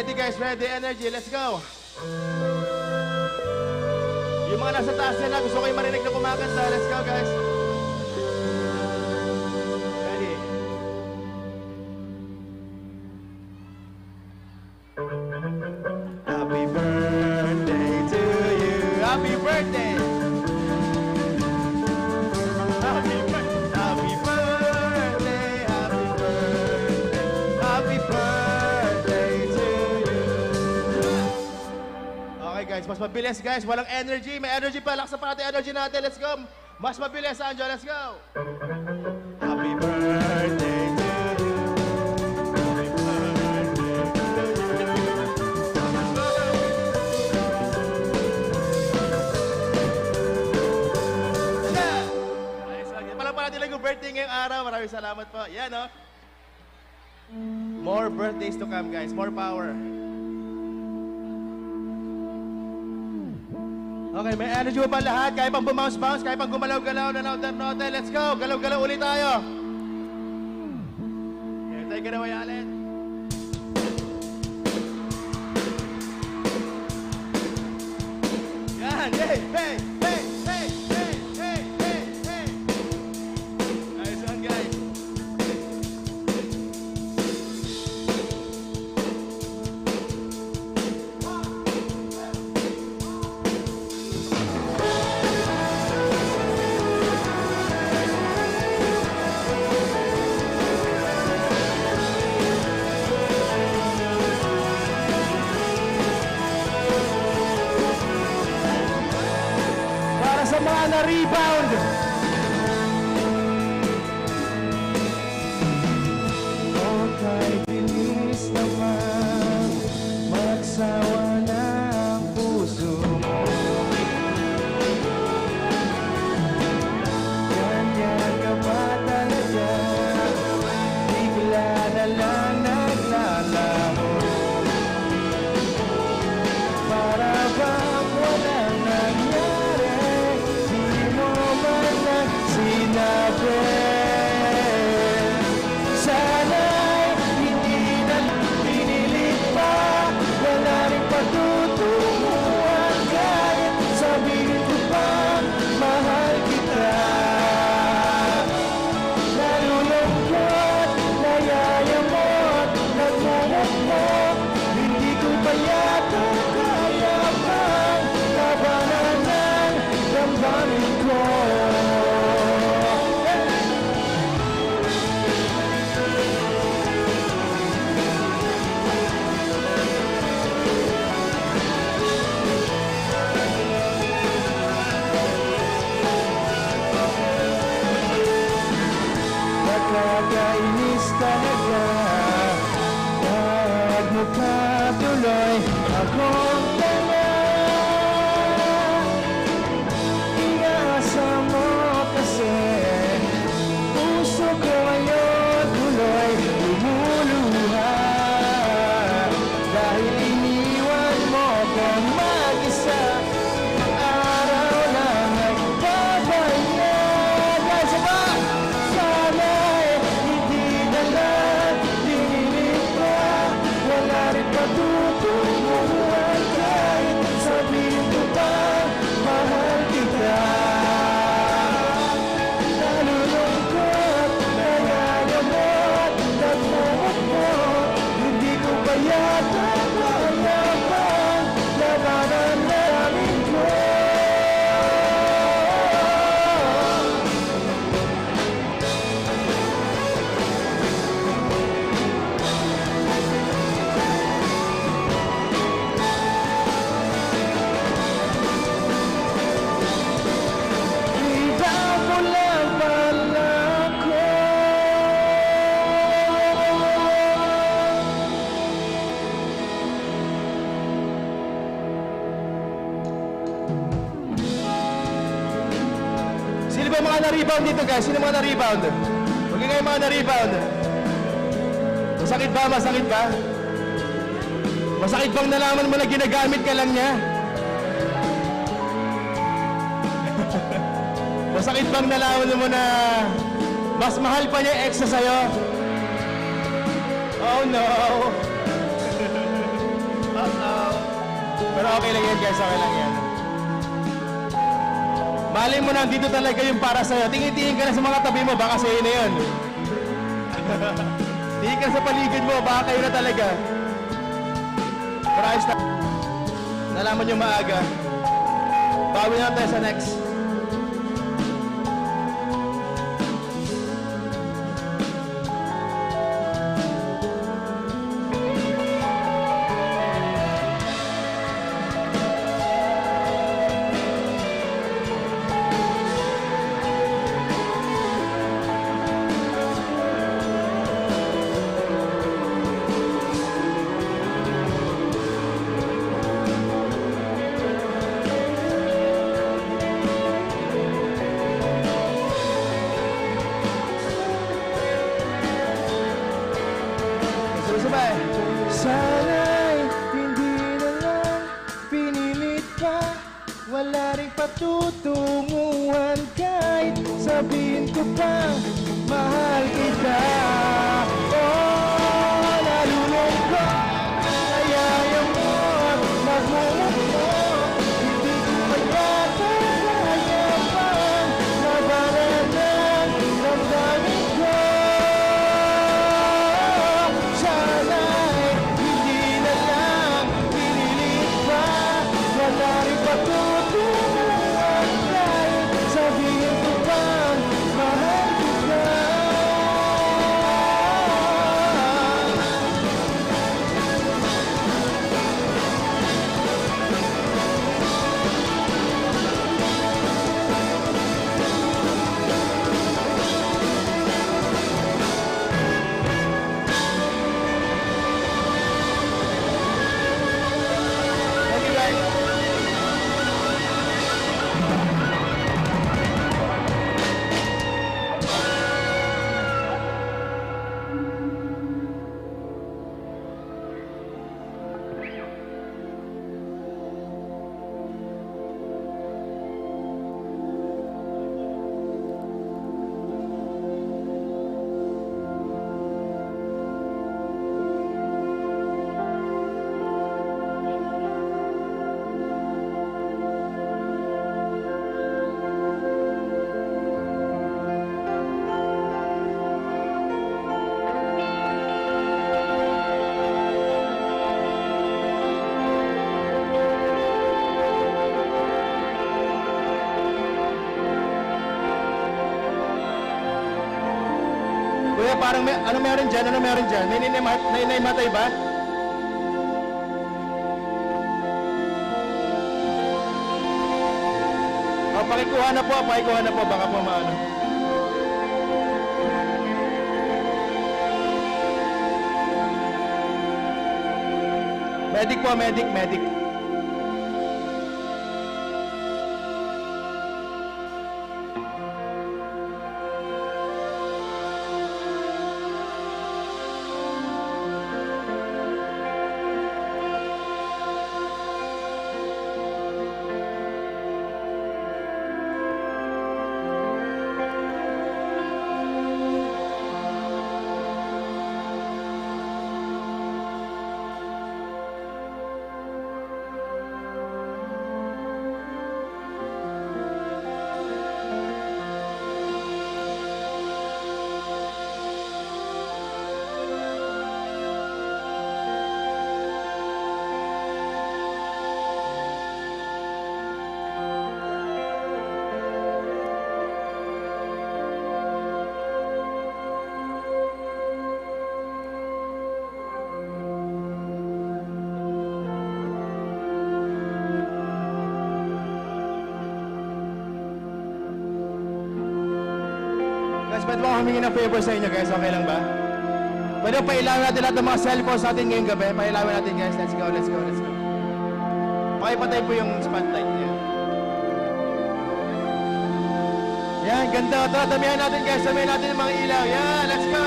Ready guys, ready, energy, let's go. Yung mga nasa taas na gusto ko yung marinig na kumakanta. Let's go guys. Ready. Happy birthday to you. Happy birthday. Happy birthday. Happy birthday. Happy birthday. Happy birthday to you. Okay guys, mas mabilis guys. Walang energy. May energy pa. Laksa pa natin energy natin. Let's go. Mas mabilis, Anjo. Let's go. Happy birthday to you. Happy birthday to you. Palagpalan natin lang yung birthday ngayong araw. Maraming salamat po. Yan, no? More birthdays to come, guys. More power. Okay, may energy pa lahat. Kaya pang bumounce-bounce, kaya pang gumalaw-galaw, nanote. Let's go! Galaw-galaw ulit tayo. Okay, take it away, Allen. Yan! Hey! Hey! Hey! Hey! Hey! Hey! Hey! Hey! Nice one, guys. Para sa mga na-rebound. Okay, bilis naman magsawa na ang puso mo. Ganyan ka ba talaga? Bigla na lang naglalaho. Para bang walang nangyari, di mo man lang sinabi. Sana'y hindi na pinilit pa, wala rin patutunguhan. Kahit sabihin ko pa, mahal kita. Nalulungkot, nayayamot, nagmumukmok, hindi ko pa yata kaya pang labanan ng damdamin ko. Nakakainis talaga, nagmukha tuloy akong tanga. Iasa mo kasi puso ko ngayon tuloy lumuluha. Dahil iniwan mo kong mag-isa, araw lang ay babayan. Guys, ba? Sana'y hindi na lang dinilig pa, wala rin patutunguhan. Kahit sabihin ko pa, mahal kita. Nalulungkot, nayayamot, nagmumukmok, hindi ko pa yata kaya pang labanan namin ko. Iba mo lang pala ko. Sino ba mga na-rebound dito guys? Sino mga na-rebound? Huwag kayo mga na-rebound. Masakit ba? Masakit ba? Masakit bang nalaman mo na ginagamit ka lang niya? Masakit bang nalaman mo na mas mahal pa niya yung ex na sa'yo? Oh no! Pero okay lang yan guys, okay lang yan. Malay mo na, dito talaga yung para sa'yo. Tingin-tingin ka na sa mga tabi mo, baka sa'yo na yun. Tingin ka sa paligid mo, baka kayo na talaga. Pero ayos na. Nalaman nyo maaga. Bawi na tayo sa next. Sabay. Sana'y hindi na lang pinilit pa. Wala rin patutunguhan kahit sabihin ko pa mahal kita. Oh, nalulungkot, nayayamot, nagmumukmok. Hindi ko mayata kaya pang labanan ng damdamin ko. Sana'y hindi na lang pinilit pa. Wala rin patutunguhan kahit sabihin ko pang mahal kita. Thank you guys. Kuya, parang may, ano meron dyan? Ano meron dyan? May naimatay ba? O, pakikuha na po, baka po maano. Medic po, medic. Guys, pwede ba humingi ng favor sa inyo guys? Okay lang ba? Pwede ba pailawin natin lahat ng mga cellphones natin ngayong gabi? Pailawin natin guys. Let's go. Pakipatay po yung spotlight niya. Yan, ganda. Ito, damihan natin guys. Damihan natin yung mga ilaw. Yan, let's go.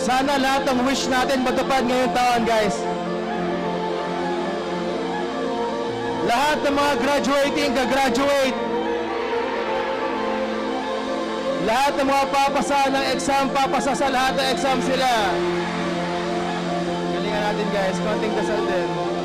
Sana lahat ng wish natin matupad ngayong taon guys. Lahat ng mga graduating, gagraduate. Lahat ng mga papasa ng exam, papasa sa lahat ng exam sila. Galingan natin guys, konting dasal din.